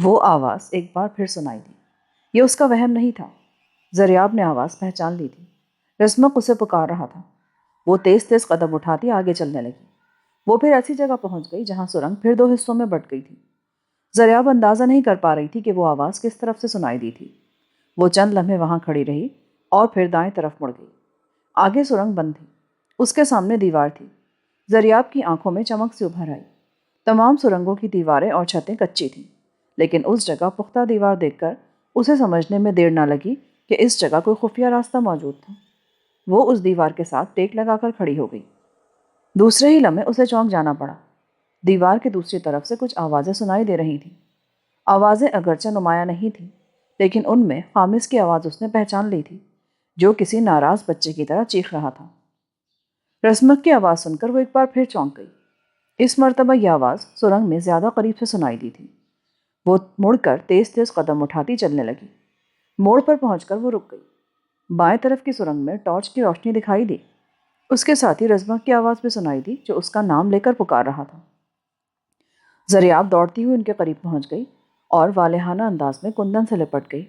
وہ آواز ایک بار پھر سنائی دی۔ یہ اس کا وہم نہیں تھا۔ زریاب نے آواز پہچان لی تھی۔ رزمک اسے پکار رہا تھا۔ وہ تیز تیز قدم اٹھاتی آگے چلنے لگی۔ وہ پھر ایسی جگہ پہنچ گئی جہاں سرنگ پھر دو حصوں میں بٹ گئی تھی۔ زریاب اندازہ نہیں کر پا رہی تھی کہ وہ آواز کس طرف سے سنائی دی تھی۔ وہ چند لمحے وہاں کھڑی رہی اور پھر دائیں طرف مڑ گئی۔ آگے سرنگ بند تھی۔ اس کے سامنے دیوار تھی۔ زریاب کی آنکھوں میں چمک سے ابھر آئی۔ تمام سرنگوں کی دیواریں اور چھتیں کچی تھیں، لیکن اس جگہ پختہ دیوار دیکھ کر اسے سمجھنے میں دیر نہ لگی کہ اس جگہ کوئی خفیہ راستہ موجود تھا۔ وہ اس دیوار کے ساتھ ٹیک لگا کر کھڑی ہو گئی۔ دوسرے ہی لمحے اسے چونک جانا پڑا۔ دیوار کی دوسری طرف سے کچھ آوازیں سنائی دے رہی تھیں۔ آوازیں اگرچہ نمایاں نہیں تھیں، لیکن ان میں خامس کی آواز اس نے پہچان لی تھی، جو کسی ناراض بچے کی طرح چیخ رہا تھا۔ رزمک کی آواز سن کر وہ ایک بار پھر چونک گئی۔ اس مرتبہ یہ آواز سرنگ میں زیادہ قریب سے سنائی دی تھی۔ وہ مڑ کر تیز تیز قدم اٹھاتی چلنے لگی۔ موڑ پر پہنچ کر وہ رک گئی۔ بائیں طرف کی سرنگ میں ٹارچ کی روشنی دکھائی دی۔ اس کے ساتھ ہی رزمک کی آواز بھی سنائی دی، جو اس کا نام لے کر پکار رہا تھا۔ زریاب دوڑتی ہوئی ان کے قریب پہنچ گئی اور والہانہ انداز میں کندن سے لپٹ گئی۔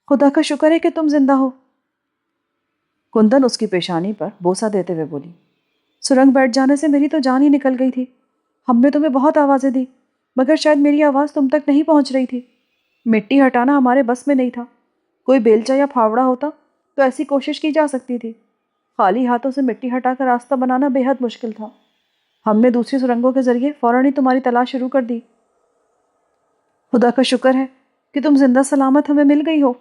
خدا کا شکر ہے کہ تم زندہ ہو۔ کندن اس کی پیشانی پر بوسہ دیتے ہوئے بولی، سرنگ بیٹھ جانے سے میری تو جان ہی نکل گئی تھی۔ ہم نے تمہیں بہت آوازیں دی، مگر شاید میری آواز تم تک نہیں پہنچ رہی تھی۔ مٹی ہٹانا ہمارے بس میں نہیں تھا۔ کوئی بیلچہ یا پھاوڑا ہوتا تو ایسی کوشش کی جا سکتی تھی۔ خالی ہاتھوں سے مٹی ہٹا کر راستہ بنانا بے حد مشکل تھا۔ ہم نے دوسری سرنگوں کے ذریعے فوراً ہی تمہاری تلاش شروع کر دی۔ خدا کا شکر ہے کہ تم زندہ سلامت ہمیں مل گئی ہو۔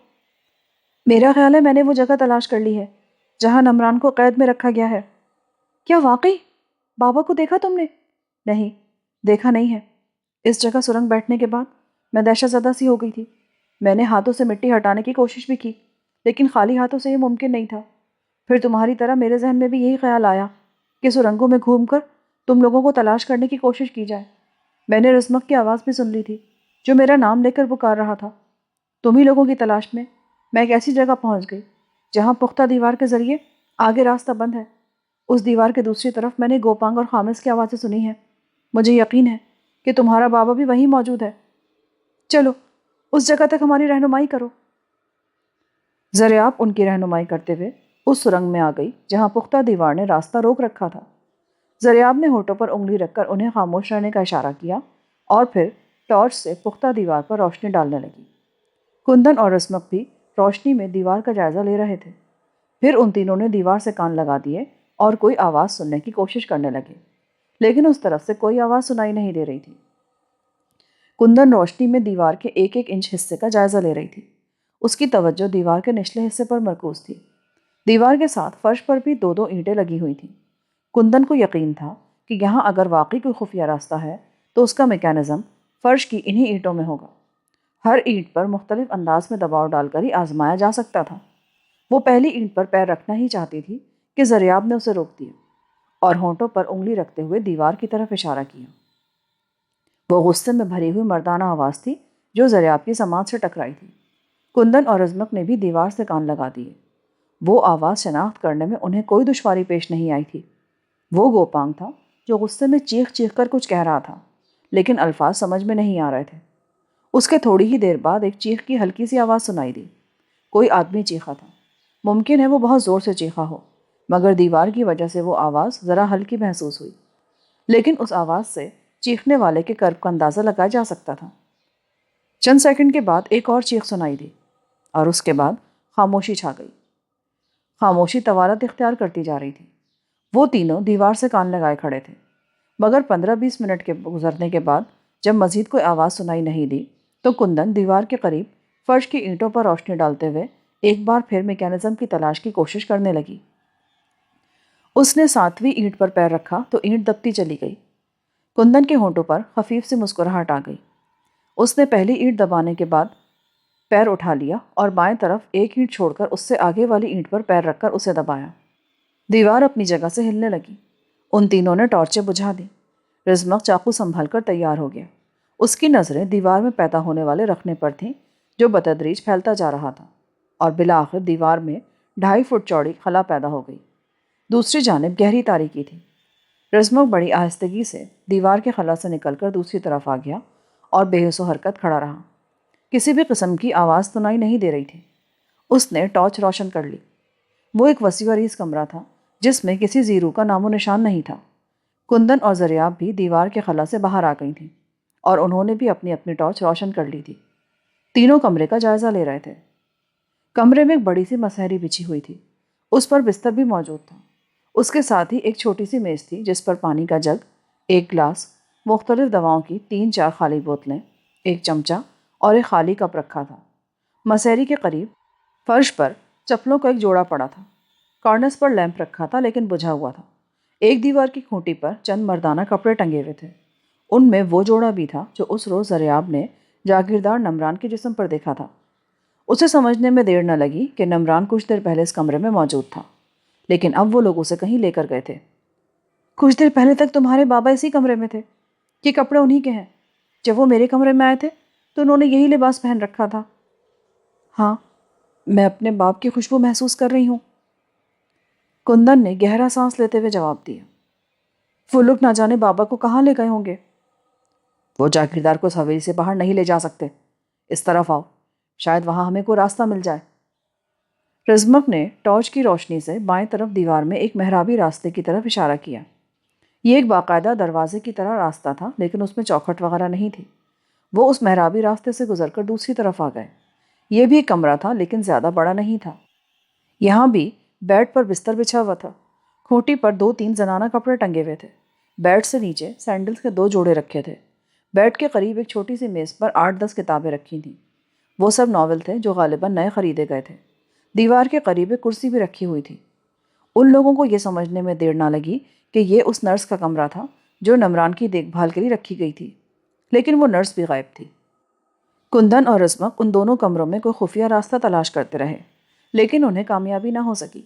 میرا خیال ہے میں نے وہ جگہ تلاش کر لی ہے جہاں نمران کو قید میں رکھا گیا ہے۔ کیا واقعی؟ بابا کو دیکھا تم نے؟ نہیں، دیکھا نہیں ہے۔ اس جگہ سرنگ بیٹھنے کے بعد میں دہشت زدہ سی ہو گئی تھی۔ میں نے ہاتھوں سے مٹی ہٹانے کی کوشش بھی کی، لیکن خالی ہاتھوں سے یہ ممکن نہیں تھا۔ پھر تمہاری طرح میرے ذہن میں بھی یہی خیال آیا کہ سرنگوں میں گھوم کر تم لوگوں کو تلاش کرنے کی کوشش کی جائے۔ میں نے رزمک کی آواز بھی سن لی تھی، جو میرا نام لے کر پکار رہا تھا۔ تم ہی لوگوں کی تلاش میں میں ایک ایسی جگہ پہنچ گئی جہاں پختہ دیوار کے ذریعے آگے راستہ بند ہے۔ اس دیوار کے دوسری طرف میں نے گوپانگ اور خامس کی آوازیں سنی ہیں۔ مجھے یقین ہے کہ تمہارا بابا بھی وہیں موجود ہے۔ چلو اس جگہ تک ہماری رہنمائی کرو۔ زریاب ان کی رہنمائی کرتے ہوئے اس سرنگ میں آ گئی جہاں پختہ دیوار نے راستہ روک رکھا تھا۔ زریاب نے ہونٹوں پر انگلی رکھ کر انہیں خاموش رہنے کا اشارہ کیا اور پھر ٹارچ سے پختہ دیوار پر روشنی ڈالنے لگی۔ کندن اور رزمک بھی روشنی میں دیوار کا جائزہ لے رہے تھے۔ پھر ان تینوں نے دیوار سے کان لگا دیے اور کوئی آواز سننے کی کوشش کرنے لگے، لیکن اس طرف سے کوئی آواز سنائی نہیں دے رہی تھی۔ کندن روشنی میں دیوار کے ایک ایک انچ حصے کا جائزہ لے رہی تھی۔ اس کی توجہ دیوار کے نچلے حصے پر مرکوز تھی۔ دیوار کے ساتھ فرش پر بھی دو دو اینٹیں لگی ہوئی تھیں۔ کندن کو یقین تھا کہ یہاں اگر واقعی کوئی خفیہ راستہ ہے تو اس کا میکینزم فرش کی انہی اینٹوں میں ہوگا۔ ہر اینٹ پر مختلف انداز میں دباؤ ڈال کر ہی آزمایا جا سکتا تھا۔ وہ پہلی اینٹ پر پیر رکھنا ہی چاہتی تھی کہ زریاب نے اسے روک دیا اور ہونٹوں پر انگلی رکھتے ہوئے دیوار کی طرف اشارہ کیا۔ وہ غصے میں بھری ہوئی مردانہ آواز تھی جو زریاب کی سماعت سے ٹکرائی تھی۔ کندن اور رزمک نے بھی دیوار سے کان لگا دیے۔ وہ آواز شناخت کرنے میں انہیں کوئی دشواری پیش نہیں آئی تھی۔ وہ گوپانگ تھا جو غصے میں چیخ چیخ کر کچھ کہہ رہا تھا، لیکن الفاظ سمجھ میں نہیں آ رہے تھے۔ اس کے تھوڑی ہی دیر بعد ایک چیخ کی ہلکی سی آواز سنائی دی۔ کوئی آدمی چیخا تھا۔ ممکن ہے وہ بہت زور سے چیخا ہو، مگر دیوار کی وجہ سے وہ آواز ذرا ہلکی محسوس ہوئی، لیکن اس آواز سے چیخنے والے کے کرب کا اندازہ لگایا جا سکتا تھا۔ چند سیکنڈ کے بعد ایک اور چیخ سنائی دی اور اس کے بعد خاموشی چھا گئی۔ خاموشی طوالت اختیار کرتی جا رہی تھی۔ وہ تینوں دیوار سے کان لگائے کھڑے تھے، مگر 15-20 منٹ کے گزرنے کے بعد جب مزید کوئی آواز سنائی نہیں دی تو کندن دیوار کے قریب فرش کی اینٹوں پر روشنی ڈالتے ہوئے ایک بار پھر میکینزم کی تلاش کی کوشش کرنے لگی۔ اس نے 7ویں اینٹ پر پیر رکھا تو اینٹ دبتی چلی گئی۔ کندن کے ہونٹوں پر خفیف سی مسکراہٹ آ گئی۔ اس نے پہلی اینٹ دبانے کے بعد پیر اٹھا لیا اور بائیں طرف ایک اینٹ چھوڑ کر اس سے آگے والی اینٹ پر پیر رکھ کر اسے دبایا۔ دیوار اپنی جگہ سے ہلنے لگی۔ ان تینوں نے ٹارچیں بجھا دیں۔ رزمک چاقو سنبھال کر تیار ہو گیا۔ اس کی نظریں دیوار میں پیدا ہونے والے رخنے پر تھیں جو بتدریج پھیلتا جا رہا تھا اور بالآخر دیوار میں 2.5 فٹ چوڑی خلا پیدا ہو گئی۔ دوسری جانب گہری تاریکی تھی۔ رزمک بڑی آہستگی سے دیوار کے خلا سے نکل کر دوسری طرف آ گیا اور بے حس و حرکت کھڑا رہا۔ کسی بھی قسم کی آواز سنائی نہیں دے رہی تھی۔ اس نے ٹارچ روشن کر لی۔ وہ ایک وسیع عریض کمرہ تھا جس میں کسی زیرو کا نام و نشان نہیں تھا۔ کندن اور زریاب بھی دیوار کے خلا سے باہر آ گئی تھیں اور انہوں نے بھی اپنی اپنی ٹارچ روشن کر لی تھی۔ تینوں کمرے کا جائزہ لے رہے تھے۔ کمرے میں ایک بڑی سی مسہری بچھی ہوئی تھی۔ اس پر بستر بھی موجود تھا۔ اس کے ساتھ ہی ایک چھوٹی سی میز تھی جس پر پانی کا جگ، ایک گلاس، مختلف دواؤں کی 3-4 خالی بوتلیں، ایک چمچہ اور ایک خالی کپ رکھا تھا۔ مسہری کے قریب فرش پر چپلوں کا ایک جوڑا پڑا تھا۔ کارنس پر لیمپ رکھا تھا لیکن بجھا ہوا تھا۔ ایک دیوار کی کھوٹی پر چند مردانہ کپڑے ٹنگے ہوئے تھے۔ ان میں وہ جوڑا بھی تھا جو اس روز زریاب نے جاگیردار نمران کے جسم پر دیکھا تھا۔ اسے سمجھنے میں دیر نہ لگی کہ نمران کچھ دیر پہلے اس کمرے میں موجود تھا، لیکن اب وہ لوگ اسے کہیں لے کر گئے تھے۔ کچھ دیر پہلے تک تمہارے بابا اسی کمرے میں تھے۔ یہ کپڑے انہی کے ہیں۔ جب وہ میرے کمرے میں آئے تھے تو انہوں نے یہی لباس پہن رکھا تھا۔ ہاں، میں اپنے باپ کی خوشبو محسوس کر رہی ہوں۔ کندن نے گہرا سانس لیتے ہوئے جواب دیا۔ وہ لوگ نہ جانے بابا کو کہاں لے گئے ہوں گے۔ وہ جاگیردار کو اس حویلی سے باہر نہیں لے جا سکتے۔ اس طرف آؤ، شاید وہاں ہمیں کوئی راستہ مل جائے۔ رزمک نے ٹارچ کی روشنی سے بائیں طرف دیوار میں ایک محرابی راستے کی طرف اشارہ کیا۔ یہ ایک باقاعدہ دروازے کی طرح راستہ تھا لیکن اس میں چوکھٹ وغیرہ نہیں تھی۔ وہ اس محرابی راستے سے گزر کر دوسری طرف آ گئے۔ یہ بھی ایک کمرہ تھا لیکن زیادہ بڑا نہیں تھا۔ یہاں بھی بیڈ پر بستر بچھا ہوا تھا۔ کھوٹی پر 2-3 زنانہ کپڑے ٹنگے ہوئے تھے۔ بیڈ سے نیچے سینڈلز کے 2 جوڑے رکھے تھے۔ بیڈ کے قریب ایک چھوٹی سی میز پر 8-10 کتابیں رکھی تھیں۔ وہ سب ناول تھے جو غالباً نئے خریدے گئے تھے۔ دیوار کے قریب ایک کرسی بھی رکھی ہوئی تھی۔ ان لوگوں کو یہ سمجھنے میں دیر نہ لگی کہ یہ اس نرس کا کمرہ تھا جو نمران کی دیکھ بھال کے لیے رکھی گئی تھی، لیکن وہ نرس بھی غائب تھی۔ کندن اور رزمک ان دونوں کمروں میں کوئی خفیہ راستہ تلاش کرتے رہے، لیکن انہیں کامیابی نہ ہو سکی،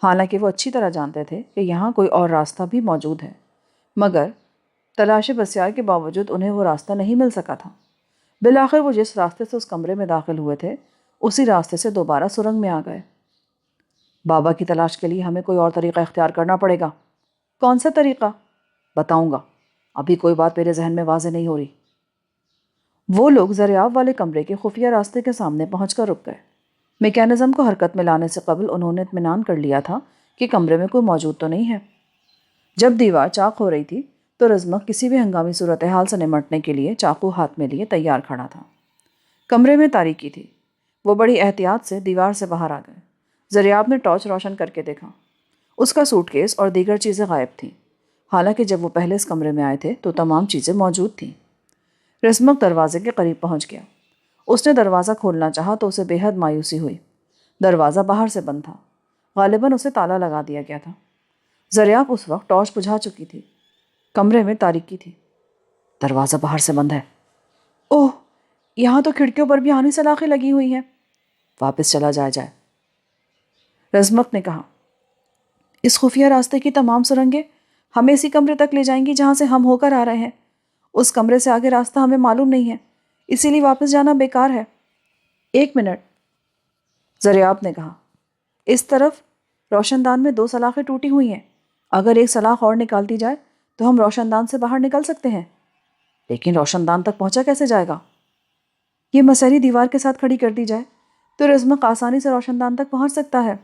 حالانکہ وہ اچھی طرح جانتے تھے کہ یہاں کوئی اور راستہ بھی موجود ہے، مگر تلاش بسیار کے باوجود انہیں وہ راستہ نہیں مل سکا تھا۔ بالآخر وہ جس راستے سے اس کمرے میں داخل ہوئے تھے اسی راستے سے دوبارہ سرنگ میں آ گئے۔ بابا کی تلاش کے لیے ہمیں کوئی اور طریقہ اختیار کرنا پڑے گا۔ کون سا طریقہ؟ بتاؤں گا، ابھی کوئی بات میرے ذہن میں واضح نہیں ہو رہی۔ وہ لوگ زریاب والے کمرے کے خفیہ راستے کے سامنے پہنچ کر رک گئے۔ میکینزم کو حرکت میں لانے سے قبل انہوں نے اطمینان کر لیا تھا کہ کمرے میں کوئی موجود تو نہیں ہے۔ جب دیوار چاق ہو رہی تھی تو رزمک کسی بھی ہنگامی صورتحال سے نمٹنے کے لیے چاقو ہاتھ میں لیے تیار کھڑا تھا۔ کمرے میں تاریکی تھی۔ وہ بڑی احتیاط سے دیوار سے باہر آ گئے۔ زریاب نے ٹارچ روشن کر کے دیکھا۔ اس کا سوٹ کیس اور دیگر چیزیں غائب تھیں، حالانکہ جب وہ پہلے اس کمرے میں آئے تھے تو تمام چیزیں موجود تھیں۔ رزمک دروازے کے قریب پہنچ گیا۔ اس نے دروازہ کھولنا چاہا تو اسے بے حد مایوسی ہوئی۔ دروازہ باہر سے بند تھا، غالباً اسے تالا لگا دیا گیا تھا۔ زریاب اس وقت ٹارچ بجھا چکی تھی۔ کمرے میں تاریکی تھی۔ دروازہ باہر سے بند ہے۔ اوہ، یہاں تو کھڑکیوں پر بھی آہنی سلاخیں لگی ہوئی ہیں۔ واپس چلا جائے۔ رزمک نے کہا، اس خفیہ راستے کی تمام سرنگیں ہمیں اسی کمرے تک لے جائیں گی جہاں سے ہم ہو کر آ رہے ہیں۔ اس کمرے سے آگے راستہ ہمیں معلوم نہیں ہے، اسی لیے واپس جانا بیکار ہے۔ 1 منٹ، زریاب نے کہا۔ اس طرف روشن دان میں 2 سلاخیں ٹوٹی ہوئی ہیں۔ اگر ایک سلاخ اور نکال دی جائے تو ہم روشن دان سے باہر نکل سکتے ہیں۔ لیکن روشن دان تک پہنچا کیسے جائے گا؟ یہ مسہری دیوار کے ساتھ کھڑی کر دی جائے تو رزمک آسانی سے روشن دان تک پہنچ سکتا ہے۔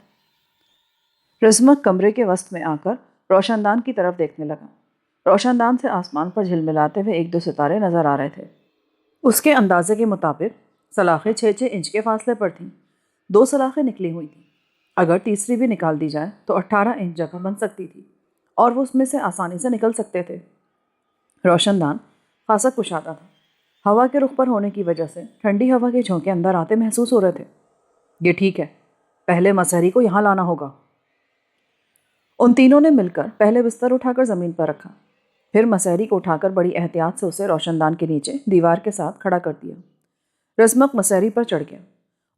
رزمک کمرے کے وسط میں آ کر روشن دان کی طرف دیکھنے لگا۔ روشن دان سے آسمان پر جھلملاتے ہوئے 1-2 ستارے نظر آ رہے تھے۔ اس کے اندازے کے مطابق سلاخیں 6-6 انچ کے فاصلے پر تھیں۔ 2 سلاخیں نکلی ہوئی تھیں۔ اگر تیسری بھی نکال دی جائے تو 18 انچ جگہ بن سکتی تھی اور وہ اس میں سے آسانی سے نکل سکتے تھے۔ روشن دان خاصا کشادہ تھا۔ ہوا کے رخ پر ہونے کی وجہ سے ٹھنڈی ہوا کے جھونکے اندر آتے محسوس ہو رہے تھے۔ یہ ٹھیک ہے، پہلے مسہری کو یہاں لانا ہوگا۔ ان تینوں نے مل کر پہلے بستر اٹھا کر زمین پر رکھا، پھر مسہری کو اٹھا کر بڑی احتیاط سے اسے روشن دان کے نیچے دیوار کے ساتھ کھڑا کر دیا۔ رزمک مسہری پر چڑھ گیا۔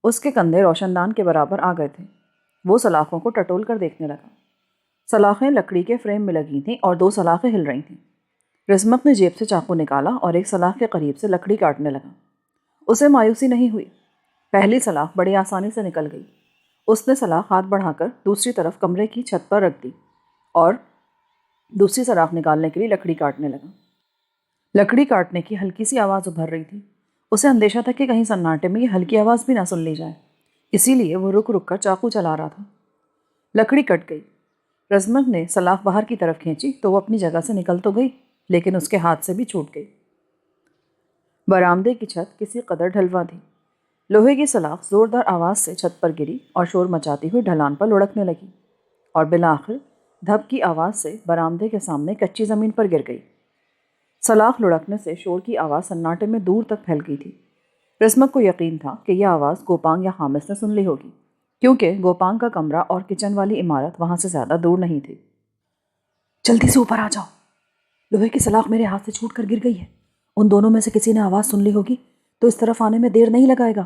اس کے کندھے روشن دان کے برابر آ گئے تھے۔ وہ سلاخوں کو ٹٹول کر دیکھنے لگا۔ سلاخیں لکڑی کے فریم میں لگی تھیں اور 2 سلاخیں ہل رہی تھیں۔ رزمک نے جیب سے چاقو نکالا اور ایک سلاخ کے قریب سے لکڑی کاٹنے لگا۔ اسے مایوسی نہیں ہوئی۔ پہلی سلاخ بڑی آسانی سے نکل گئی۔ اس نے سلاخ ہاتھ بڑھا کر دوسری طرف کمرے کی چھت پر رکھ دی اور دوسری سلاخ نکالنے کے لیے لکڑی کاٹنے لگا۔ لکڑی کاٹنے کی ہلکی سی آواز ابھر رہی تھی۔ اسے اندیشہ تھا کہ کہیں سناٹے میں یہ ہلکی آواز بھی نہ سن لی جائے، اسی لیے وہ رک رک کر چاقو چلا رہا تھا۔ لکڑی کٹ گئی۔ رزمک نے سلاخ باہر کی طرف کھینچی تو وہ اپنی جگہ سے نکل تو گئی، لیکن اس کے ہاتھ سے بھی چھوٹ گئی۔ برآمدے کی چھت کسی قدر ڈھلواں تھی۔ لوہے کی سلاخ زوردار آواز سے چھت پر گری اور شور مچاتی ہوئی ڈھلان پر لڑکنے لگی، اور بالآخر دھپ کی آواز سے برآمدے کے سامنے کچی زمین پر گر گئی۔ سلاخ لڑکنے سے شور کی آواز سناٹے میں دور تک پھیل گئی تھی۔ رزمک کو یقین تھا کہ یہ آواز گوپانگ یا خامس نے سن لی ہوگی، کیونکہ گوپانگ کا کمرہ اور کچن والی عمارت وہاں سے زیادہ دور نہیں تھی۔ جلدی سے اوپر آ جاؤ، لوہے کی سلاخ میرے ہاتھ سے چھوٹ کر گر گئی ہے۔ ان دونوں میں سے کسی نے آواز سن لی ہوگی تو اس طرف آنے میں دیر نہیں لگائے گا۔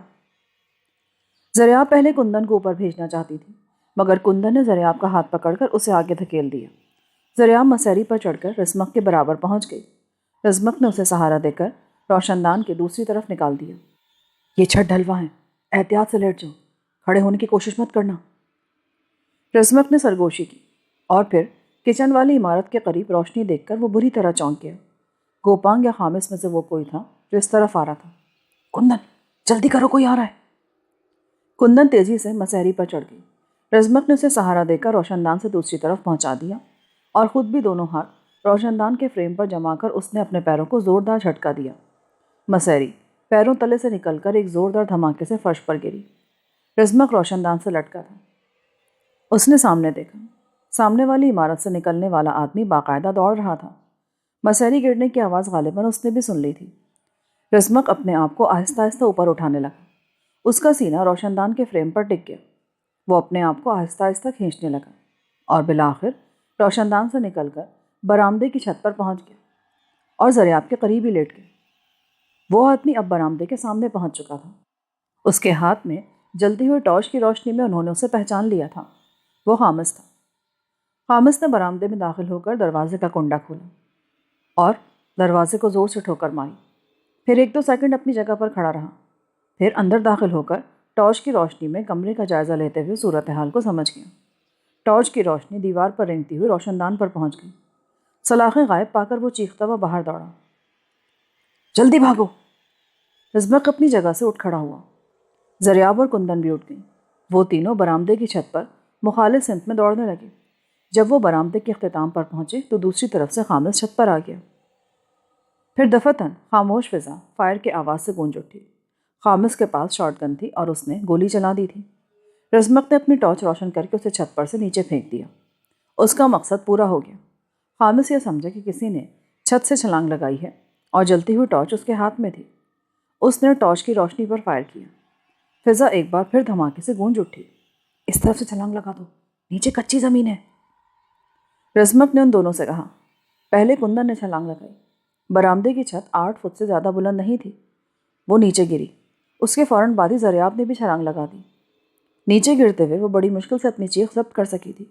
زریاب پہلے کندن کو اوپر بھیجنا چاہتی تھی، مگر کندن نے زریاب کا ہاتھ پکڑ کر اسے آگے دھکیل دیا۔ زریاب مسیری پر چڑھ کر رزمک کے برابر پہنچ گئی۔ رزمک نے اسے سہارا دے کر روشن دان کے دوسری طرف نکال دیا۔ یہ چھت ڈھلواں ہے، احتیاط سے لیٹ جاؤ، کھڑے ہونے کی کوشش مت کرنا۔ رزمک نے سرگوشی کی اور پھر کچن والی عمارت کے قریب روشنی دیکھ کر وہ بری طرح چونک گیا۔ گوپانگ یا خامس میں سے وہ کوئی تھا جو اس طرف آ رہا تھا۔ کندن جلدی کرو، کوئی آ رہا ہے۔ کندن تیزی سے مسہری پر چڑھ گئی۔ رزمک نے اسے سہارا دے کر روشن دان سے دوسری طرف پہنچا دیا اور خود بھی دونوں ہاتھ روشن دان کے فریم پر جما کر اس نے اپنے پیروں کو زوردار جھٹکا دیا۔ مسہری پیروں تلے سے نکل کر ایک زوردار دھماکے سے فرش پر گری۔ رزمک روشن دان سے لٹکا تھا۔ اس نے سامنے دیکھا، سامنے والی عمارت سے نکلنے والا آدمی باقاعدہ دوڑ رہا تھا۔ مسہری گرنے کی آواز غالباً اس نے بھی سن لی تھی۔ رزمک اپنے آپ کو آہستہ آہستہ اوپر اٹھانے لگا۔ اس کا سینہ روشن دان کے فریم پر ٹک گیا۔ وہ اپنے آپ کو آہستہ آہستہ کھینچنے لگا اور بالآخر روشن دان سے نکل کر برآمدے کی چھت پر پہنچ گیا اور زریاب کے قریب ہی لیٹ گیا۔ وہ آدمی اب برآمدے کے سامنے پہنچ چکا تھا۔ اس کے ہاتھ میں جلتی ہوئی ٹارچ کی روشنی میں انہوں نے اسے پہچان لیا تھا۔ وہ خامس تھا۔ خامس نے برآمدے میں داخل ہو کر دروازے کا کنڈا کھولا اور دروازے کو زور سے ٹھوکر ماری۔ پھر 1-2 سیکنڈ اپنی جگہ پر کھڑا رہا، پھر اندر داخل ہو کر ٹارچ کی روشنی میں کمرے کا جائزہ لیتے ہوئے صورتحال کو سمجھ گیا۔ ٹارچ کی روشنی دیوار پر رینگتی ہوئی روشن دان پر پہنچ گئی۔ سلاخیں غائب پا کر وہ چیختا ہوا باہر دوڑا۔ جلدی بھاگو! رزمک اپنی جگہ سے اٹھ کھڑا ہوا۔ زریاب اور کندن بھی اٹھ گئیں۔ وہ تینوں برآمدے کی چھت پر مخالف سمت میں دوڑنے لگے۔ جب وہ برآمدے کے اختتام پر پہنچے تو دوسری طرف سے خامس چھت پر آ گیا۔ پھر دفتن خاموش فضا فائر کے آواز سے گونج اٹھی۔ خامس کے پاس شارٹ گن تھی اور اس نے گولی چلا دی تھی۔ رزمک نے اپنی ٹارچ روشن کر کے اسے چھت پر سے نیچے پھینک دیا۔ اس کا مقصد پورا ہو گیا۔ خامس یہ سمجھا کہ کسی نے چھت سے چھلانگ لگائی ہے اور جلتی ہوئی ٹارچ اس کے ہاتھ میں تھی۔ اس نے ٹارچ کی روشنی پر فائر کیا۔ فضا ایک بار پھر دھماکے سے گونج اٹھی۔ اس طرف سے چھلانگ لگا دو، نیچے کچی زمین ہے۔ رزمک نے ان دونوں سے کہا۔ پہلے کندن نے چھلانگ لگائی۔ برآمدے کی چھت 8 فٹ سے زیادہ بلند نہیں تھی۔ وہ نیچے گری۔ اس کے فوراً بعد ہی زریاب نے بھی چھلانگ لگا دی۔ نیچے گرتے ہوئے وہ بڑی مشکل سے اپنی چیخ ضبط کر سکی تھی۔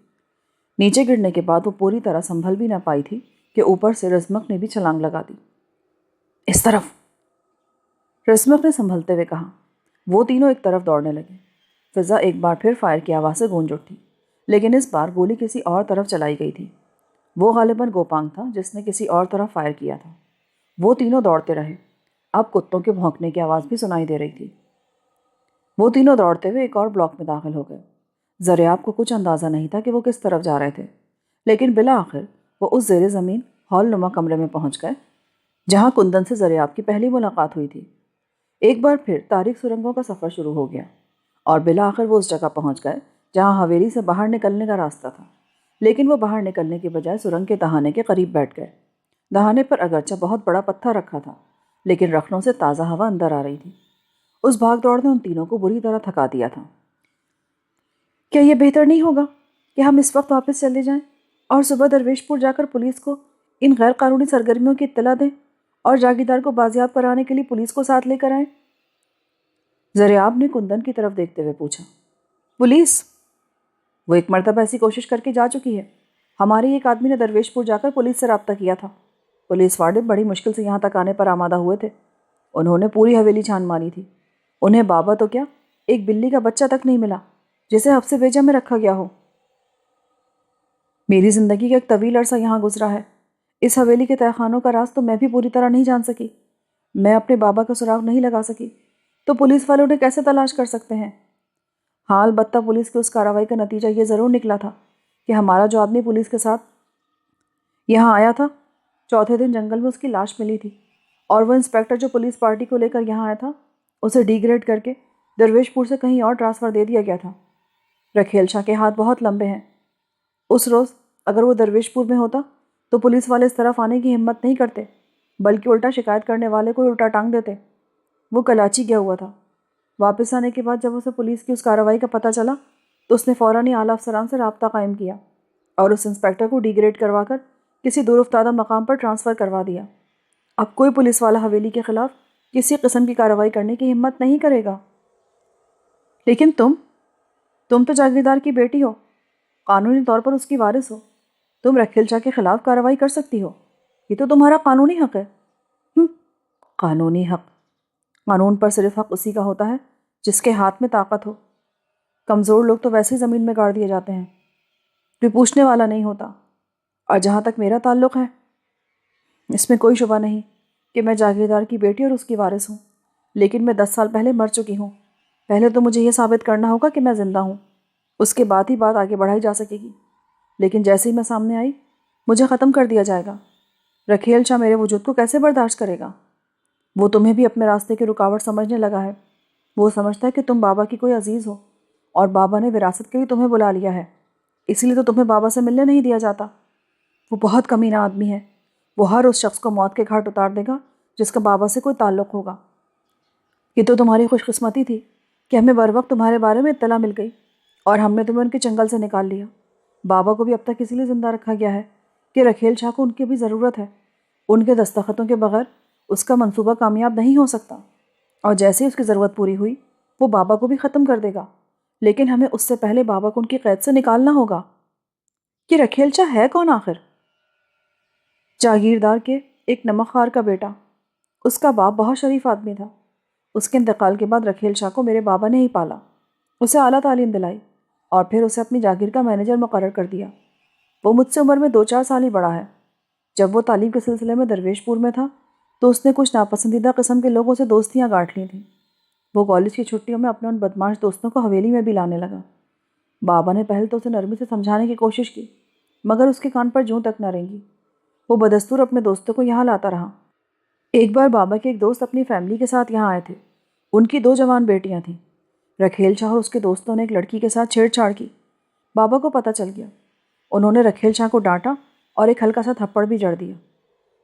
نیچے گرنے کے بعد وہ پوری طرح سنبھل بھی نہ پائی تھی کہ اوپر سے رزمک نے بھی چھلانگ لگا دی۔ اس طرف! رزمک نے سنبھلتے ہوئے کہا۔ وہ تینوں ایک طرف دوڑنے لگے۔ فضا ایک بار پھر فائر کی آواز سے گونج اٹھی، لیکن اس بار گولی کسی اور طرف چلائی گئی تھی۔ وہ غالباً گوپانگ تھا جس نے کسی اور طرف فائر کیا تھا۔ وہ تینوں دوڑتے رہے۔ اب کتوں کے بھونکنے کی آواز بھی سنائی دے رہی تھی۔ وہ تینوں دوڑتے ہوئے ایک اور بلاک میں داخل ہو گئے۔ زریاب کو کچھ اندازہ نہیں تھا کہ وہ کس طرف جا رہے تھے، لیکن بالآخر وہ اس زیر زمین ہال نما کمرے میں پہنچ گئے جہاں کندن سے زریاب کی پہلی ملاقات ہوئی تھی۔ ایک بار پھر تاریک سرنگوں کا سفر شروع ہو گیا اور بالآخر وہ اس جگہ پہنچ گئے جہاں حویلی سے باہر نکلنے کا راستہ تھا، لیکن وہ باہر نکلنے کے بجائے سرنگ کے دہانے کے قریب بیٹھ گئے۔ دہانے پر اگرچہ بہت بڑا پتھر رکھا تھا، لیکن رکھنوں سے تازہ ہوا اندر آ رہی تھی۔ اس بھاگ دوڑ نے ان تینوں کو بری طرح تھکا دیا تھا۔ کیا یہ بہتر نہیں ہوگا کہ ہم اس وقت واپس چلے جائیں اور صبح درویش پور جا کر پولیس کو ان غیر قانونی سرگرمیوں کی اطلاع دیں اور جاگیردار کو بازیاب کرانے کے لیے پولیس کو ساتھ لے کر آئیں؟ زریاب نے کندن کی طرف دیکھتے ہوئے پوچھا۔ پولیس؟ وہ ایک مرتبہ ایسی کوشش کر کے جا چکی ہے۔ ہمارے ایک آدمی نے درویش پور جا کر پولیس سے رابطہ کیا تھا۔ پولیس والے بڑی مشکل سے یہاں تک آنے پر آمادہ ہوئے تھے۔ انہوں نے پوری حویلی چھان ماری تھی۔ انہیں بابا تو کیا، ایک بلی کا بچہ تک نہیں ملا جسے حبس بیجا میں رکھا گیا ہو۔ میری زندگی کا ایک طویل عرصہ یہاں گزرا ہے۔ اس حویلی کے تہخانوں کا راز تو میں بھی پوری طرح نہیں جان سکی۔ میں اپنے بابا کا سراغ نہیں لگا سکی تو پولیس والوں نے کیسے تلاش کر سکتے ہیں؟ ہاں، البتہ پولیس کی اس کارروائی کا نتیجہ یہ ضرور نکلا تھا کہ ہمارا جو آدمی پولیس کے ساتھ یہاں آیا تھا، چوتھے دن جنگل میں اس کی لاش ملی تھی، اور وہ انسپیکٹر جو پولیس پارٹی کو لے کر یہاں آیا تھا اسے ڈی گریڈ کر کے درویش پور سے کہیں اور ٹرانسفر دے دیا گیا تھا۔ رکھیل شاہ کے ہاتھ بہت لمبے ہیں۔ اس روز اگر وہ درویش پور میں ہوتا تو پولیس والے اس طرف آنے کی ہمت نہیں کرتے، بلکہ الٹا شکایت کرنے والے کو الٹا ٹانگ دیتے۔ وہ کلاچی گیا ہوا تھا۔ واپس آنے کے بعد جب اسے پولیس کی اس کارروائی کا پتہ چلا تو اس نے فوراً ہی اعلیٰ افسران سے رابطہ قائم کیا اور اس انسپیکٹر کو ڈی گریڈ کروا کر کسی دور افتادہ مقام پر ٹرانسفر کروا دیا۔ اب کوئی پولیس والا حویلی کے خلاف کسی قسم کی کارروائی کرنے کی ہمت نہیں کرے گا۔ لیکن تم تو جاگیردار کی بیٹی ہو، قانونی طور پر اس کی وارث ہو، تم رکھیل شاہ کے خلاف کارروائی کر سکتی ہو، یہ تو تمہارا قانونی حق ہے۔ قانونی حق؟ قانون پر صرف حق اسی کا ہوتا ہے جس کے ہاتھ میں طاقت ہو۔ کمزور لوگ تو ویسے ہی زمین میں گاڑ دیے جاتے ہیں، کوئی پوچھنے والا نہیں ہوتا۔ اور جہاں تک میرا تعلق ہے، اس میں کوئی شبہ نہیں کہ میں جاگیردار کی بیٹی اور اس کی وارث ہوں، لیکن میں 10 سال پہلے مر چکی ہوں۔ پہلے تو مجھے یہ ثابت کرنا ہوگا کہ میں زندہ ہوں، اس کے بعد ہی بات آگے بڑھائی جا سکے گی، لیکن جیسے ہی میں سامنے آئی مجھے ختم کر دیا جائے گا۔ رکھیل شاہ میرے وجود کو کیسے برداشت کرے گا؟ وہ تمہیں بھی اپنے راستے کی رکاوٹ سمجھنے لگا ہے۔ وہ سمجھتا ہے کہ تم بابا کی کوئی عزیز ہو اور بابا نے وراثت کے لیے تمہیں بلا لیا ہے، اسی لیے تو تمہیں بابا سے ملنے نہیں دیا جاتا۔ وہ بہت کمینہ آدمی ہے، وہ ہر اس شخص کو موت کے گھاٹ اتار دے گا جس کا بابا سے کوئی تعلق ہوگا۔ یہ تو تمہاری خوش قسمتی تھی کہ ہمیں بر وقت تمہارے بارے میں اطلاع مل گئی اور ہم نے تمہیں ان کے چنگل سے نکال لیا۔ بابا کو بھی اب تک اسی لیے زندہ رکھا گیا ہے کہ رکھیل شاہ کو ان کی بھی ضرورت ہے۔ ان کے دستخطوں کے بغیر اس کا منصوبہ کامیاب نہیں ہو سکتا، اور جیسے اس کی ضرورت پوری ہوئی وہ بابا کو بھی ختم کر دے گا، لیکن ہمیں اس سے پہلے بابا کو ان کی قید سے نکالنا ہوگا۔ کہ رکھیل شاہ ہے کون آخر؟ جاگیردار کے ایک نمک خوار کا بیٹا۔ اس کا باپ بہت شریف آدمی تھا۔ اس کے انتقال کے بعد رکھیل شاہ کو میرے بابا نے ہی پالا، اسے اعلیٰ تعلیم دلائی اور پھر اسے اپنی جاگیر کا مینیجر مقرر کر دیا۔ وہ مجھ سے عمر میں 2-4 سال ہی بڑا ہے۔ جب وہ تعلیم کے سلسلے میں درویش پور میں تھا تو اس نے کچھ ناپسندیدہ قسم کے لوگوں سے دوستیاں گانٹھ لی تھیں۔ وہ کالج کی چھٹیوں میں اپنے ان بدماش دوستوں کو حویلی میں بھی لانے لگا۔ بابا نے پہلے تو اسے نرمی سے سمجھانے کی کوشش کی، مگر اس کے کان پر جوں تک نہ رینگی۔ وہ بدستور اپنے دوستوں کو یہاں لاتا رہا۔ ایک بار بابا کے ایک دوست اپنی فیملی کے ساتھ یہاں آئے تھے۔ ان کی 2 جوان بیٹیاں تھیں۔ رکھیل شاہ اور اس کے دوستوں نے ایک لڑکی کے ساتھ چھیڑ چھاڑ کی۔ بابا کو پتہ چل گیا۔ انہوں نے رکھیل شاہ کو ڈانٹا اور ایک ہلکا سا تھپڑ بھی جڑ دیا۔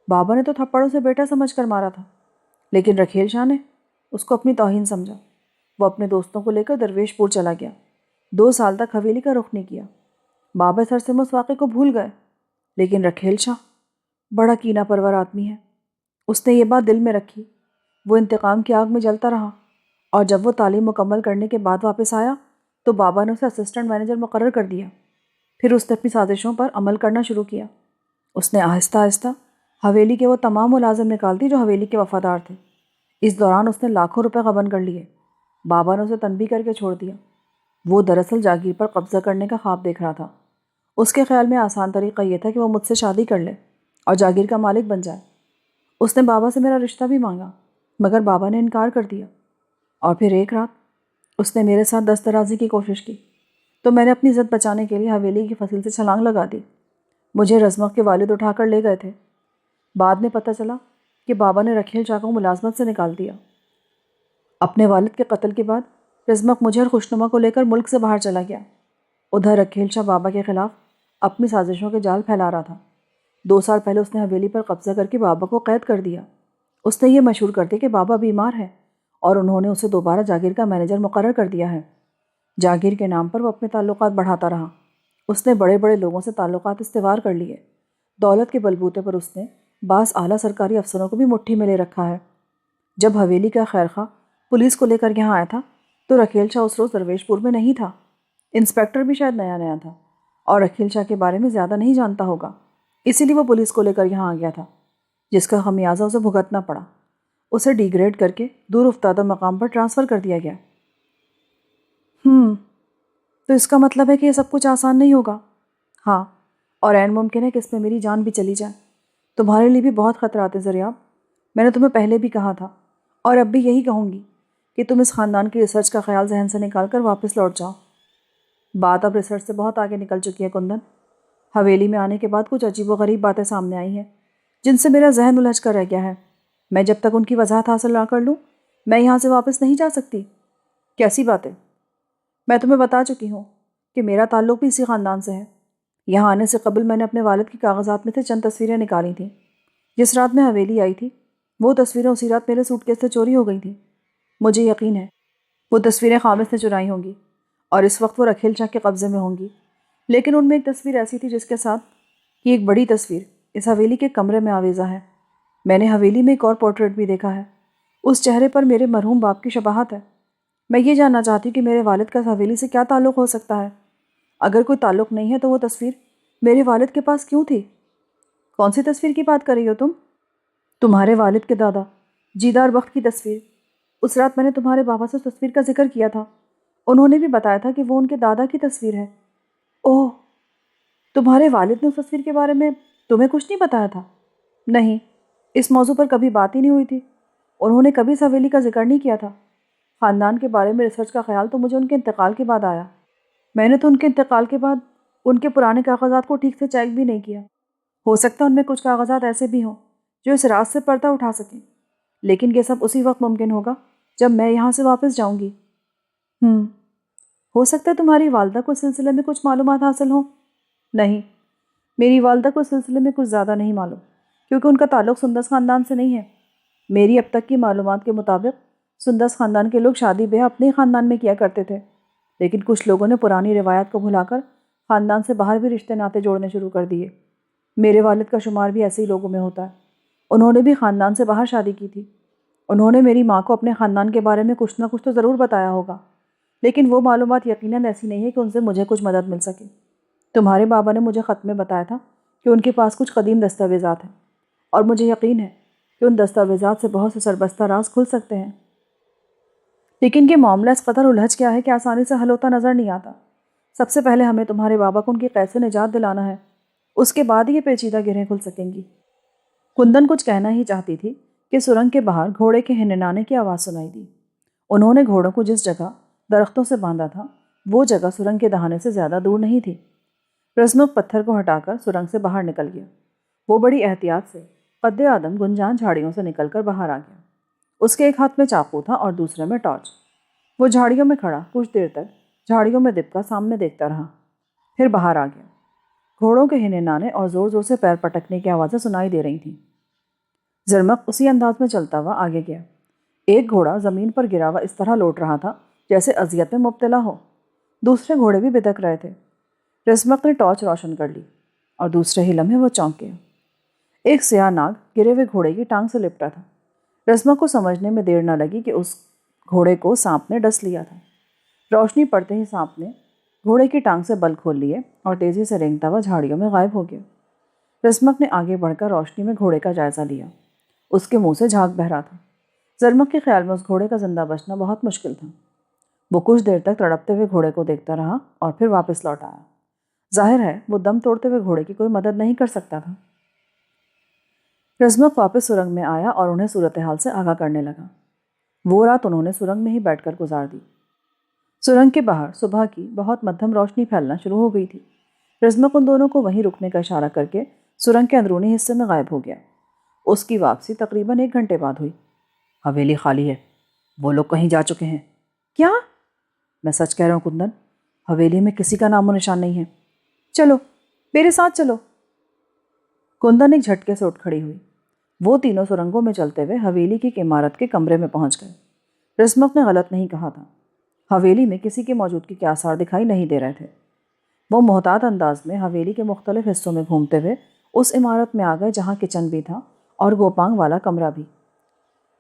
بابا نے تو تھپڑوں سے بیٹا سمجھ کر مارا تھا، لیکن رکھیل شاہ نے اس کو اپنی توہین سمجھا۔ وہ اپنے دوستوں کو لے کر درویش پور چلا گیا۔ 2 سال تک حویلی کا رخ نہیں کیا۔ بابا سر سے اس واقعے کو بھول گئے، لیکن رکھیل شاہ بڑا کینہ پرور آدمی ہے۔ اس نے یہ بات دل میں رکھی۔ وہ انتقام کی آگ میں جلتا رہا، اور جب وہ تعلیم مکمل کرنے کے بعد واپس آیا تو بابا نے اسے اسسٹنٹ مینیجر مقرر کر دیا۔ پھر اس نے اپنی سازشوں پر عمل کرنا شروع کیا۔ اس نے آہستہ آہستہ حویلی کے وہ تمام ملازم نکال دی جو حویلی کے وفادار تھے۔ اس دوران اس نے لاکھوں روپے غبن کر لیے۔ بابا نے اسے تنبیہ کر کے چھوڑ دیا۔ وہ دراصل جاگیر پر قبضہ کرنے کا خواب دیکھ رہا تھا۔ اس کے خیال میں آسان طریقہ یہ تھا کہ وہ مجھ سے شادی کر لے اور جاگیر کا مالک بن جائے۔ اس نے بابا سے میرا رشتہ بھی مانگا، مگر بابا نے انکار کر دیا۔ اور پھر ایک رات اس نے میرے ساتھ دست درازی کی کوشش کی تو میں نے اپنی عزت بچانے کے لیے حویلی کی فصل سے چھلانگ لگا دی۔ مجھے رزمق کے والد اٹھا کر لے گئے تھے۔ بعد میں پتہ چلا کہ بابا نے رکھیل شاہ کو ملازمت سے نکال دیا۔ اپنے والد کے قتل کے بعد رزمق مجھے اور خوشنما کو لے کر ملک سے باہر چلا گیا۔ ادھر رکھیل شاہ بابا کے خلاف اپنی سازشوں کے جال پھیلا رہا تھا۔ 2 سال پہلے اس نے حویلی پر قبضہ کر کے بابا کو قید کر دیا۔ اس نے یہ مشہور کر دیا کہ بابا بیمار ہے اور انہوں نے اسے دوبارہ جاگیر کا مینیجر مقرر کر دیا ہے۔ جاگیر کے نام پر وہ اپنے تعلقات بڑھاتا رہا۔ اس نے بڑے بڑے لوگوں سے تعلقات استوار کر لیے۔ دولت کے بلبوتے پر اس نے بعض اعلیٰ سرکاری افسروں کو بھی مٹھی میں لے رکھا ہے۔ جب حویلی کا خیرخواہ پولیس کو لے کر یہاں آیا تھا تو رکھیل شاہ اس روز درویش پور میں نہیں تھا۔ انسپیکٹر بھی شاید نیا نیا تھا اور رکھیل شاہ کے بارے میں زیادہ نہیں جانتا ہوگا، اسی لیے وہ پولیس کو لے کر یہاں آ گیا تھا، جس کا خمیازہ اسے بھگتنا پڑا۔ اسے ڈی گریڈ کر کے دور افتادہ مقام پر ٹرانسفر کر دیا گیا۔ تو اس کا مطلب ہے کہ یہ سب کچھ آسان نہیں ہوگا۔ ہاں، اور عین ممکن ہے کہ اس میں میری جان بھی چلی جائے۔ تمہارے لیے بھی بہت خطرات ہیں زریاب، میں نے تمہیں پہلے بھی کہا تھا اور اب بھی یہی کہوں گی کہ تم اس خاندان کی ریسرچ کا خیال ذہن سے نکال کر واپس لوٹ جاؤ۔ بات اب ریسرچ سے بہت آگے نکل چکی ہے کندن۔ حویلی میں آنے کے بعد کچھ عجیب و غریب باتیں سامنے آئی ہیں جن سے میرا ذہن الجھ کر رہ گیا ہے۔ میں جب تک ان کی وضاحت حاصل نہ کر لوں میں یہاں سے واپس نہیں جا سکتی۔ کیسی باتیں؟ میں تمہیں بتا چکی ہوں کہ میرا تعلق بھی اسی خاندان سے ہے۔ یہاں آنے سے قبل میں نے اپنے والد کی کاغذات میں سے چند تصویریں نکالی تھیں۔ جس رات میں حویلی آئی تھی وہ تصویریں اسی رات میرے سوٹ کیس سے چوری ہو گئی تھیں۔ مجھے یقین ہے وہ تصویریں خامس نے چرائی ہوں گی اور اس وقت وہ رکھیل شاہ کے قبضے میں ہوں گی، لیکن ان میں ایک تصویر ایسی تھی جس کے ساتھ کہ ایک بڑی تصویر اس حویلی کے کمرے میں آویزہ ہے۔ میں نے حویلی میں ایک اور پورٹریٹ بھی دیکھا ہے، اس چہرے پر میرے مرحوم باپ کی شباہت ہے۔ میں یہ جاننا چاہتی ہوں کہ میرے والد کا اس حویلی سے کیا تعلق ہو سکتا ہے؟ اگر کوئی تعلق نہیں ہے تو وہ تصویر میرے والد کے پاس کیوں تھی؟ کون سی تصویر کی بات کر رہی ہو تم؟ تمہارے والد کے دادا جیدار بخت کی تصویر۔ اس رات میں نے تمہارے بابا سے اس تصویر کا ذکر کیا تھا، انہوں نے بھی بتایا تھا کہ وہ ان کے دادا کی تصویر ہے۔ اوہ، تمہارے والد نے اس تصویر کے بارے میں تمہیں کچھ نہیں بتایا تھا؟ نہیں، اس موضوع پر کبھی بات ہی نہیں ہوئی تھی۔ انہوں نے کبھی اس حویلی کا ذکر نہیں کیا تھا۔ خاندان کے بارے میں ریسرچ کا خیال تو مجھے ان کے انتقال کے بعد آیا۔ میں نے تو ان کے انتقال کے بعد ان کے پرانے کاغذات کو ٹھیک سے چیک بھی نہیں کیا۔ ہو سکتا ہے ان میں کچھ کاغذات ایسے بھی ہوں جو اس راز سے پردہ اٹھا سکیں، لیکن یہ سب اسی وقت ممکن ہوگا جب میں یہاں سے واپس جاؤں گی۔ ہو سکتا ہے تمہاری والدہ کو اس سلسلے میں کچھ معلومات حاصل ہوں۔ نہیں، میری والدہ کو اس سلسلے میں کچھ زیادہ نہیں معلوم، کیونکہ ان کا تعلق سندس خاندان سے نہیں ہے۔ میری اب تک کی معلومات کے مطابق سندس خاندان کے لوگ شادی بیاہ اپنے ہی خاندان میں کیا کرتے تھے، لیکن کچھ لوگوں نے پرانی روایات کو بھلا کر خاندان سے باہر بھی رشتے ناطے جوڑنے شروع کر دیے۔ میرے والد کا شمار بھی ایسے ہی لوگوں میں ہوتا ہے۔ انہوں نے بھی خاندان سے باہر شادی کی تھی۔ انہوں نے میری ماں کو اپنے خاندان کے بارے میں کچھ نہ کچھ تو ضرور بتایا ہوگا، لیکن وہ معلومات یقیناً ایسی نہیں ہے کہ ان سے مجھے کچھ مدد مل سکے۔ تمہارے بابا نے مجھے خط میں بتایا تھا کہ ان کے پاس کچھ قدیم دستاویزات ہیں، اور مجھے یقین ہے کہ ان دستاویزات سے بہت سے سربستہ راز کھل سکتے ہیں، لیکن یہ معاملہ اس قدر الجھ گیا ہے کہ آسانی سے حل ہوتا نظر نہیں آتا۔ سب سے پہلے ہمیں تمہارے بابا کو ان کی قید سے نجات دلانا ہے، اس کے بعد یہ پیچیدہ گرہیں کھل سکیں گی۔ کندن کچھ کہنا ہی چاہتی تھی کہ سرنگ کے باہر گھوڑے کے ہنہنانے کی آواز سنائی دی۔ انہوں نے گھوڑوں کو جس جگہ درختوں سے باندھا تھا وہ جگہ سرنگ کے دہانے سے زیادہ دور نہیں تھی۔ رزمک پتھر کو ہٹا کر سرنگ سے باہر نکل گیا۔ وہ بڑی احتیاط سے قد آدم گنجان جھاڑیوں سے نکل کر باہر آ گیا۔ اس کے ایک ہاتھ میں چاقو تھا اور دوسرے میں ٹارچ۔ وہ جھاڑیوں میں کھڑا کچھ دیر تک جھاڑیوں میں دبکا سامنے دیکھتا رہا، پھر باہر آ گیا۔ گھوڑوں کے ہنہنانے اور زور زور سے پیر پٹکنے کی آوازیں سنائی دے رہی تھیں۔ زرمق اسی انداز میں چلتا ہوا آگے گیا۔ ایک گھوڑا زمین پر گرا ہوا اس طرح لوٹ رہا تھا جیسے اذیت میں مبتلا ہو، دوسرے گھوڑے بھی بدک رہے تھے۔ رزمق نے ٹارچ روشن کر لی اور دوسرے ہی لمحے وہ چونک گیا۔ ایک سیاہ ناگ گرے ہوئے گھوڑے کی ٹانگ سے لپٹا تھا۔ رزمق کو سمجھنے میں دیر نہ لگی کہ اس گھوڑے کو سانپ نے ڈس لیا تھا۔ روشنی پڑتے ہی سانپ نے گھوڑے کی ٹانگ سے بل کھول لیے اور تیزی سے رینگتا ہوا جھاڑیوں میں غائب ہو گیا۔ رزمق نے آگے بڑھ کر روشنی میں گھوڑے کا جائزہ لیا۔ اس کے منہ سے جھاگ بہہ رہا تھا۔ زرمق کے خیال میں اس گھوڑے کا زندہ بچنا بہت مشکل تھا۔ وہ کچھ دیر تک تڑپتے ہوئے گھوڑے کو دیکھتا رہا اور پھر واپس لوٹ آیا۔ ظاہر ہے وہ دم توڑتے ہوئے گھوڑے کی کوئی مدد نہیں کر سکتا تھا۔ رزمق واپس سرنگ میں آیا اور انہیں صورتحال سے آگاہ کرنے لگا۔ وہ رات انہوں نے سرنگ میں ہی بیٹھ کر گزار دی۔ سرنگ کے باہر صبح کی بہت مدھم روشنی پھیلنا شروع ہو گئی تھی۔ رزمق ان دونوں کو وہیں رکنے کا اشارہ کر کے سرنگ کے اندرونی حصے میں غائب ہو گیا۔ اس کی واپسی تقریباً 1 گھنٹے بعد ہوئی۔ حویلی خالی ہے، وہ لوگ کہیں جا چکے ہیں۔ کیا؟ میں سچ کہہ رہا ہوں کندن، حویلی میں کسی کا نام و نشان نہیں ہے۔ چلو میرے ساتھ چلو۔ کندن ایک جھٹکے سے اٹھ کھڑی ہوئی۔ وہ تینوں سرنگوں میں چلتے ہوئے حویلی کی ایک عمارت کے کمرے میں پہنچ گئے۔ رزمق نے غلط نہیں کہا تھا، حویلی میں کسی کے موجودگی کے آثار دکھائی نہیں دے رہے تھے۔ وہ محتاط انداز میں حویلی کے مختلف حصوں میں گھومتے ہوئے اس عمارت میں آ گئے جہاں کچن بھی تھا اور گوپانگ والا کمرہ بھی۔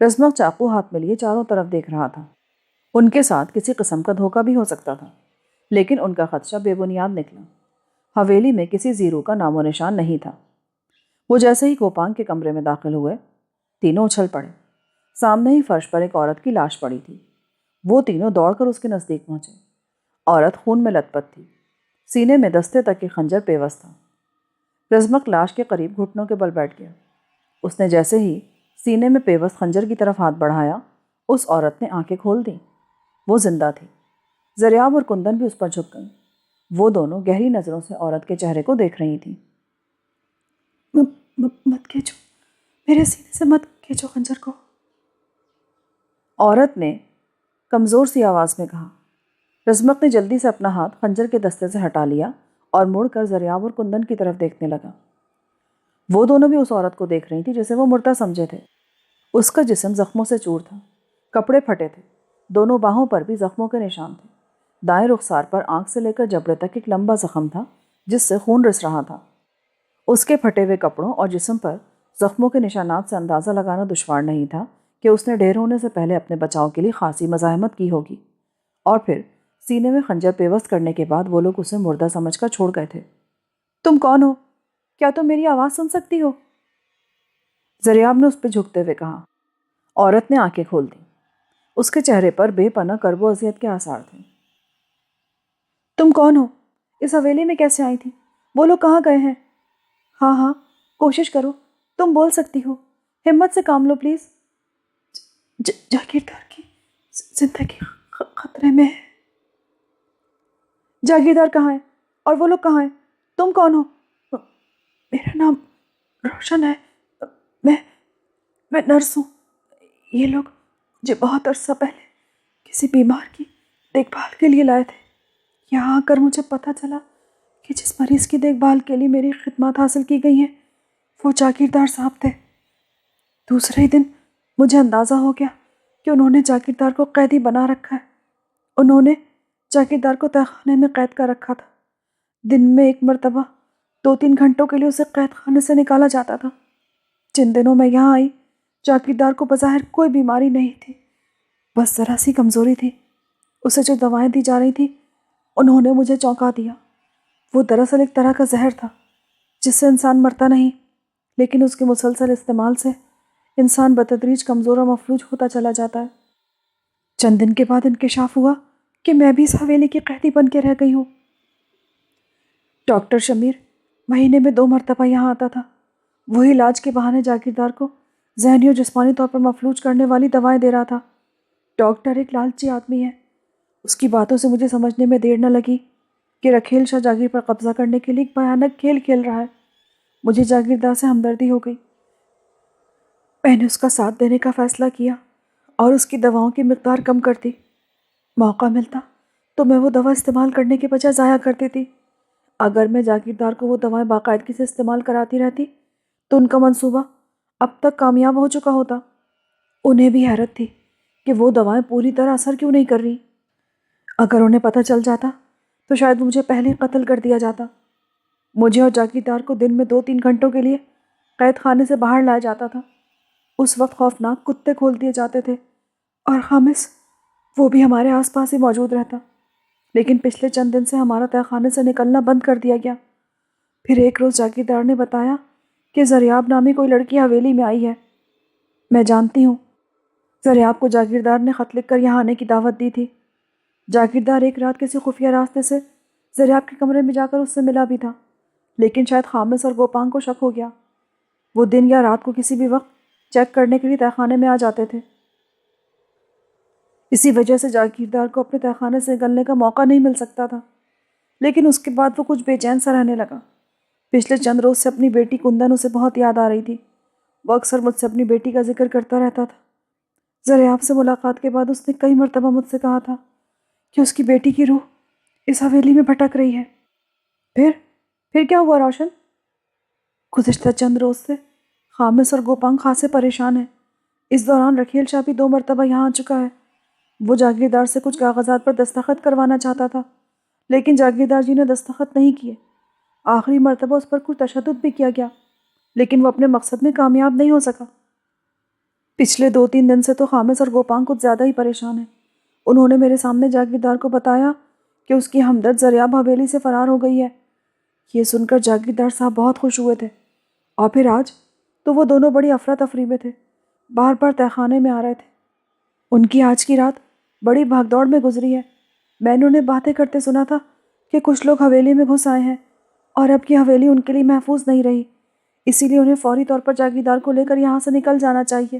رزمق چاقو ہاتھ میں لیے چاروں طرف دیکھ رہا تھا۔ ان کے ساتھ کسی قسم کا دھوکہ بھی ہو سکتا تھا، لیکن ان کا خدشہ بے بنیاد نکلا۔ حویلی میں کسی زیرو کا نام و نشان نہیں تھا۔ وہ جیسے ہی گوپانگ کے کمرے میں داخل ہوئے تینوں اچھل پڑے۔ سامنے ہی فرش پر ایک عورت کی لاش پڑی تھی۔ وہ تینوں دوڑ کر اس کے نزدیک پہنچے۔ عورت خون میں لت پت تھی، سینے میں دستے تک کے خنجر پیوست تھا۔ رزمق لاش کے قریب گھٹنوں کے بل بیٹھ گیا۔ اس نے جیسے ہی سینے میں پیوست خنجر کی طرف ہاتھ بڑھایا، اس عورت نے آنکھیں کھول دیں۔ وہ زندہ تھی۔ زریاب اور کندن بھی اس پر جھک گئیں۔ وہ دونوں گہری نظروں سے عورت کے چہرے کو دیکھ رہی تھیں۔ مت کھینچو، میرے سینے سے مت کھینچو خنجر کو، عورت نے کمزور سی آواز میں کہا۔ رزمق نے جلدی سے اپنا ہاتھ خنجر کے دستے سے ہٹا لیا اور مڑ کر زریاب اور کندن کی طرف دیکھنے لگا۔ وہ دونوں بھی اس عورت کو دیکھ رہی تھی جسے وہ مردہ سمجھے تھے۔ اس کا جسم زخموں سے چور تھا، کپڑے پھٹے تھے، دونوں باہوں پر بھی زخموں کے نشان تھے۔ دائیں رخسار پر آنکھ سے لے کر جبڑے تک ایک لمبا زخم تھا جس سے خون رس رہا تھا۔ اس کے پھٹے ہوئے کپڑوں اور جسم پر زخموں کے نشانات سے اندازہ لگانا دشوار نہیں تھا کہ اس نے ڈھیر ہونے سے پہلے اپنے بچاؤ کے لیے خاصی مزاحمت کی ہوگی، اور پھر سینے میں خنجر پیوست کرنے کے بعد وہ لوگ اسے مردہ سمجھ کر چھوڑ گئے تھے۔ تم کون ہو؟ کیا تم میری آواز سن سکتی ہو؟ زریاب نے اس پہ جھکتے ہوئے کہا۔ عورت نے آنکھیں کھول دیں۔ اس کے چہرے پر بے پناہ کرب و اذیت کے آثار تھے۔ تم کون ہو؟ اس حویلی میں کیسے آئی تھی؟ وہ لوگ کہاں گئے ہیں؟ ہاں کوشش کرو، تم بول سکتی ہو، ہمت سے کام لو پلیز۔ جاگیردار کی زندگی خطرے میں ہے۔ جاگیردار کہاں ہے اور وہ لوگ کہاں ہیں؟ تم کون ہو؟ میرا نام روشن ہے، میں نرس ہوں۔ یہ لوگ جو بہت عرصہ پہلے کسی بیمار کی دیکھ بھال کے لیے لائے تھے، یہاں آ کر مجھے پتہ چلا کہ جس مریض کی دیکھ بھال کے لیے میری خدمات حاصل کی گئی ہیں وہ جاگیردار صاحب تھے۔ دوسرے ہی دن مجھے اندازہ ہو گیا کہ انہوں نے جاگیردار کو قیدی بنا رکھا ہے۔ انہوں نے جاگیردار کو تہہ خانے میں قید کر رکھا تھا۔ دن میں ایک مرتبہ 2-3 گھنٹوں کے لیے اسے قید خانے سے نکالا جاتا تھا۔ جن دنوں میں یہاں آئی، جاگیردار کو بظاہر کوئی بیماری نہیں تھی، بس ذرا سی کمزوری تھی۔ اسے جو دوائیں دی جا رہی تھیں انہوں نے مجھے چونکا دیا۔ وہ دراصل ایک طرح کا زہر تھا جس سے انسان مرتا نہیں، لیکن اس کے مسلسل استعمال سے انسان بتدریج کمزور اور مفلوج ہوتا چلا جاتا ہے۔ چند دن کے بعد انکشاف ہوا کہ میں بھی اس حویلی کی قیدی بن کے رہ گئی ہوں۔ ڈاکٹر شمیر مہینے میں 2 مرتبہ یہاں آتا تھا۔ وہی علاج کے بہانے جاگیردار کو ذہنی اور جسمانی طور پر مفلوج کرنے والی دوائیں دے رہا تھا۔ ڈاکٹر ایک لالچی آدمی ہے۔ اس کی باتوں سے مجھے سمجھنے میں دیر نہ لگی کہ رکھیل شاہ جاگیر پر قبضہ کرنے کے لیے ایک بھیانک کھیل کھیل رہا ہے۔ مجھے جاگیردار سے ہمدردی ہو گئی۔ میں نے اس کا ساتھ دینے کا فیصلہ کیا اور اس کی دواؤں کی مقدار کم کر دی۔ موقع ملتا تو میں وہ دوا استعمال کرنے کے بجائے ضائع کرتی تھی۔ اگر میں جاگیردار کو وہ دوائیں باقاعدگی سے استعمال کراتی رہتی تو ان کا منصوبہ اب تک کامیاب ہو چکا ہوتا۔ انہیں بھی حیرت تھی کہ وہ دوائیں پوری طرح اثر کیوں نہیں کر رہی۔ اگر انہیں پتہ چل جاتا تو شاید مجھے پہلے ہی قتل کر دیا جاتا۔ مجھے اور جاگیردار کو دن میں 2-3 گھنٹوں کے لیے قید خانے سے باہر لایا جاتا تھا۔ اس وقت خوفناک کتے کھول دیے جاتے تھے اور خامس وہ بھی ہمارے آس پاس ہی موجود رہتا، لیکن پچھلے چند دن سے ہمارا تہہ خانے سے نکلنا بند کر دیا گیا۔ پھر ایک روز جاگیردار نے بتایا کہ زریاب نامی کوئی لڑکی حویلی میں آئی ہے۔ میں جانتی ہوں، زریاب کو جاگیردار نے خط لکھ کر یہاں آنے کی دعوت دی تھی۔ جاگیردار ایک رات کسی خفیہ راستے سے زریاب کے کمرے میں جا کر اس سے ملا بھی تھا، لیکن شاید خامس اور گوپانگ کو شک ہو گیا۔ وہ دن یا رات کو کسی بھی وقت چیک کرنے کے لیے تہہ خانے میں آ جاتے تھے۔ اسی وجہ سے جاگیردار کو اپنے تہہ خانے سے نکلنے کا موقع نہیں مل سکتا تھا، لیکن اس کے بعد وہ کچھ بے چین سا رہنے لگا۔ پچھلے چند روز سے اپنی بیٹی کندن اسے بہت یاد آ رہی تھی۔ وہ اکثر مجھ سے اپنی بیٹی کا ذکر کرتا رہتا تھا۔ زریاب سے ملاقات کے بعد اس نے کئی مرتبہ مجھ سے کہا تھا کہ اس کی بیٹی کی روح اس حویلی میں بھٹک رہی ہے۔ پھر کیا ہوا روشن؟ گزشتہ چند روز سے خامس اور گوپانگ خاصے پریشان ہیں۔ اس دوران رکھیل شاہ بھی 2 مرتبہ یہاں آ چکا ہے۔ وہ جاگیردار سے کچھ کاغذات پر دستخط کروانا چاہتا تھا، لیکن جاگیردار جی نے دستخط نہیں کیے۔ آخری مرتبہ اس پر کچھ تشدد بھی کیا گیا، لیکن وہ اپنے مقصد میں کامیاب نہیں ہو سکا۔ پچھلے 2-3 دن سے تو خامس اور گوپانگ کچھ زیادہ ہی پریشان ہیں۔ انہوں نے میرے سامنے جاگیردار کو بتایا کہ اس کی ہمدرد زریاب حویلی سے فرار ہو گئی ہے۔ یہ سن کر جاگیردار صاحب بہت خوش ہوئے تھے، اور پھر آج تو وہ دونوں بڑی افراتفری میں تھے، بار بار تہہ خانے میں آ رہے تھے۔ ان کی آج کی رات بڑی بھاگ دوڑ میں گزری ہے۔ میں نے انہیں باتیں کرتے سنا تھا کہ کچھ لوگ حویلی میں گھس آئے ہیں اور اب یہ حویلی ان کے لیے محفوظ نہیں رہی، اسی لیے انہیں فوری طور پر جاگیردار کو لے کر یہاں سے نکل جانا چاہیے۔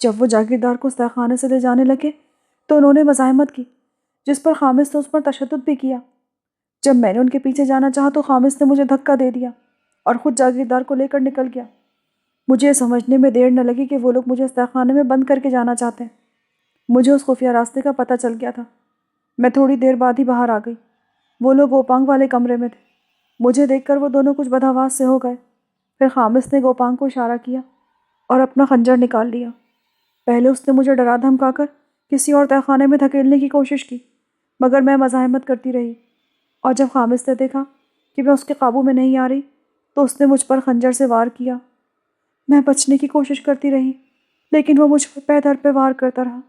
جب وہ جاگیردار کو خانے سے لے جانے لگے تو انہوں نے مزاحمت کی، جس پر خامس نے اس پر تشدد بھی کیا۔ جب میں نے ان کے پیچھے جانا چاہا تو خامس نے مجھے دھکا دے دیا اور خود جاگیردار کو لے کر نکل گیا۔ مجھے یہ سمجھنے میں دیر نہ لگی کہ وہ لوگ مجھے خانے میں بند کر کے جانا چاہتے ہیں۔ مجھے اس خفیہ راستے کا پتہ چل گیا تھا۔ میں تھوڑی دیر بعد ہی باہر آ گئی۔ وہ لوگ گوپانگ والے کمرے میں تھے۔ مجھے دیکھ کر وہ دونوں کچھ بدحواس سے ہو گئے۔ پھر خامس نے گوپانگ کو اشارہ کیا اور اپنا خنجر نکال لیا۔ پہلے اس نے مجھے ڈرا دھمکا کر کسی اور تہہ خانے میں دھکیلنے کی کوشش کی، مگر میں مزاحمت کرتی رہی، اور جب خامس نے دیکھا کہ میں اس کے قابو میں نہیں آ رہی تو اس نے مجھ پر خنجر سے وار کیا۔ میں بچنے کی کوشش کرتی رہی، لیکن وہ مجھ پر پے در پہ وار کرتا رہا۔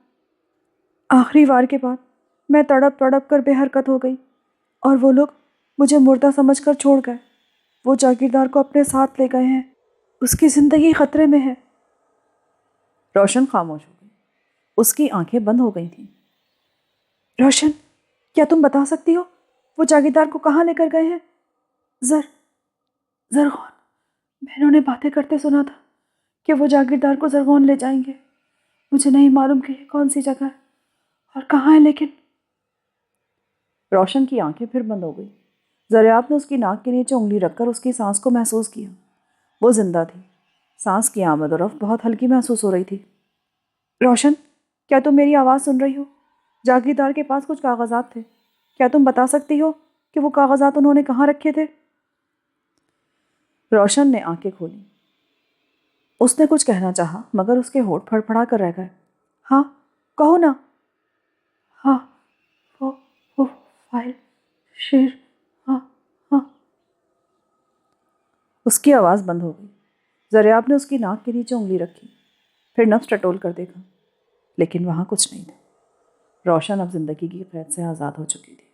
آخری وار کے بعد میں تڑپ تڑپ کر بے حرکت ہو گئی اور وہ لوگ مجھے مردہ سمجھ کر چھوڑ گئے۔ وہ جاگیردار کو اپنے ساتھ لے گئے ہیں، اس کی زندگی خطرے میں ہے۔ روشن خاموش ہو گئی۔ اس کی آنکھیں بند ہو گئی تھیں۔ روشن، کیا تم بتا سکتی ہو وہ جاگیردار کو کہاں لے کر گئے ہیں؟ زرغون، میں نے انہیں باتیں کرتے سنا تھا کہ وہ جاگیردار کو زرغون لے جائیں گے۔ مجھے نہیں معلوم کہ یہ کون سی جگہ ہے اور کہاں ہے، لیکن… روشن کی آنکھیں پھر بند ہو گئی۔ زریاب نے اس کی ناک کے نیچے انگلی رکھ کر اس کی سانس کو محسوس کیا۔ وہ زندہ تھی۔ سانس کی آمد و رفت بہت ہلکی محسوس ہو رہی تھی۔ روشن، کیا تم میری آواز سن رہی ہو؟ جاگیردار کے پاس کچھ کاغذات تھے۔ کیا تم بتا سکتی ہو کہ وہ کاغذات انہوں نے کہاں رکھے تھے؟ روشن نے آنکھیں کھولی۔ اس نے کچھ کہنا چاہا مگر اس کے ہونٹ پھڑ پھڑا کر رہ گئے۔ ہاں، کہو نا۔ ہاں، وہ فائل، شیر، ہاں ہاں۔ اس کی آواز بند ہو گئی۔ زریاب نے اس کی ناک کے نیچے انگلی رکھی، پھر نفس ٹٹول کر دیکھا، لیکن وہاں کچھ نہیں تھا۔ روشن اب زندگی کی قید سے آزاد ہو چکی تھی۔